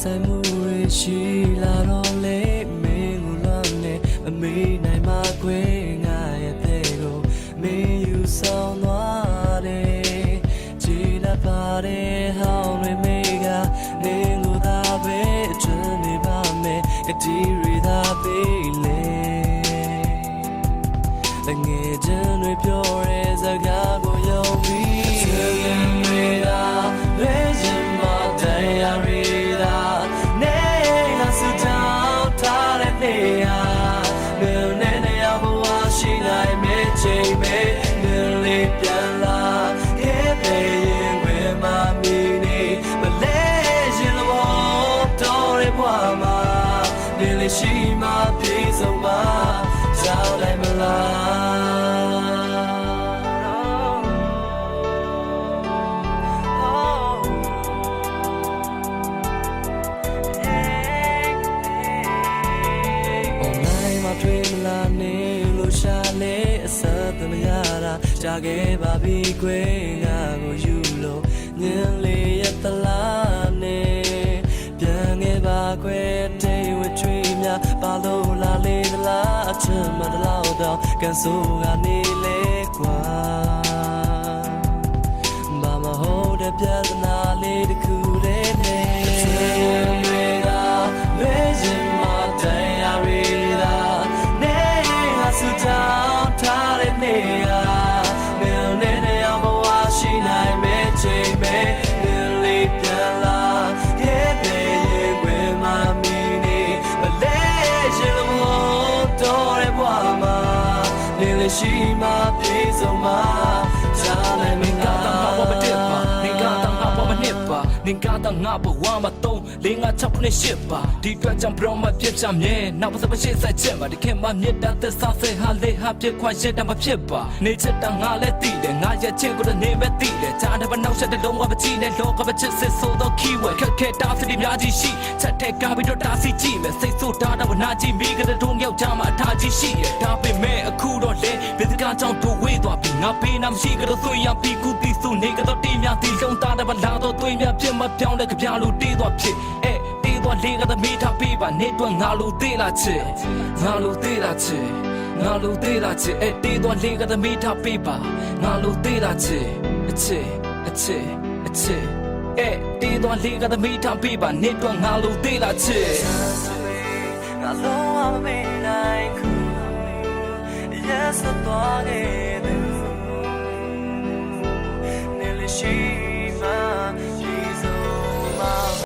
ဆိုင်မှုတွေရှိလာတော့လေမင်းကိုလွမ်းနေမမေးနိုင်မှခွေငါရဲ့တဲ့ကိုမင်းယူဆောင်သွားတယ်ကြည်လာပါတဲ့ဟောင်းတွေမေးကမင်းကိုသာပဲချွန်းနေပါမယ်အတီးရီသာပေးလေငယ်ချင်းတွေပြောတဲ့စကားကိုယုံပြီးချစ်ရင်တွေသာလွဲချင်မတရားတွေသာနေငါစုတောင်းထားတဲ့နေရာမင်းနဲ့နေရာဘဝရှိနိုင်မယ့်ချိန်မဲ့မင်းလေးပြန်လာခဲ့ပေရင်ဝယ်မမီနေမလဲရင်လို့တော်တဲ့ဘဝမှာနေလေးရှိမှပြေဆုံးမှာကြောက်လိုက်မလားတွေ့မလာနေလို့ရှာလေအစသမရတာကြာခဲ့ပါပြီကွယ်ငါကိုယူလို့ညင်လေးရတလားနေပြန်ခဲ့ပါကွယ်တေဝချွေးများပါလို့လာလေသလားအချမ်းမတလောက်တော့ကန်ဆိုးကနေလေကွာဘာမဟုတ်တဲ့ပြဿနာလေးတစ်ခုတည်းနဲ့နေရာမင်းနဲ့နေရာဘဝရှိနိုင်မယ့်ချိန်မဲ့မင်းလေးပြန်လာခဲ့ပေရင်ဝယ်မမီနေမလဲရှင်လို့တော်တဲ့ဘဝမှာနေလေးရှိမှပြေဆုံးမှာချားနိုင်မင်းကတော့ဘာမတက်ပါနေကတော့ငါဘာမနစ်ပါနေကတော့ငါဘဝမှာတော့လေးငါ6နှစ်8ပါဒီအတွက်ကြောင့်ဘရောမပြစ်ချမြဲနောက်ပါစမရှိဆက်ချက်မှာဒီခင်မမြစ်တာသက်စားစေဟာလေးဟာပြစ်ခွာရက်တာမဖြစ်ပါနေချက်တာငါလည်းတည်တယ်ငါရဲ့ချင်းကိုလည်းနေပဲတည်တယ်ကြားတယ်မနောက်ဆက်တဲ့လုံးကမကြည့်နဲ့လောကမချစ်စစ်ဆိုတော့ keyword ခက်ခဲတားစီများကြီးရှိချက်တဲ့ကားပြီးတော့တားစီကြည့်မယ်စိတ်ဆိုးတာတော့နာကြည့်မိကတဲ့တုံးယောက်ျားမှာအထားကြီးရှိတယ်ဒါပေမဲ့အခုတော့လေဘယ်စကားကြောင့်တို့ဝေးသွားပြီငါပေးနာမရှိကတော့ဆွေးရပြီးကူတီစုနေကတော့တင်းများတီလုံးသားတယ်မလာတော့သွေးများပြစ်မပြောင်းတဲ့ကြပြလို့တေးသွားဖြစ်တေးသွားလေးကတော့မိထားပေးပါနေတော့ငါလိုသေးလားချစ်ငါလိုသေးလားချစ်ငါလိုသေးလားချစ်တေးသွားလေးကတော့မိထားပေးပါငါလိုသေးလားချစ်အချစ်အချစ်အချစ်တေးသွားလေးကတော့မိထားပေးပါနေတော့ငါလိုသေးလားချစ်ငါလုံးဝမမေ့နိုင်ခု Yes တော့ခဲ့သူနေလေးရှိ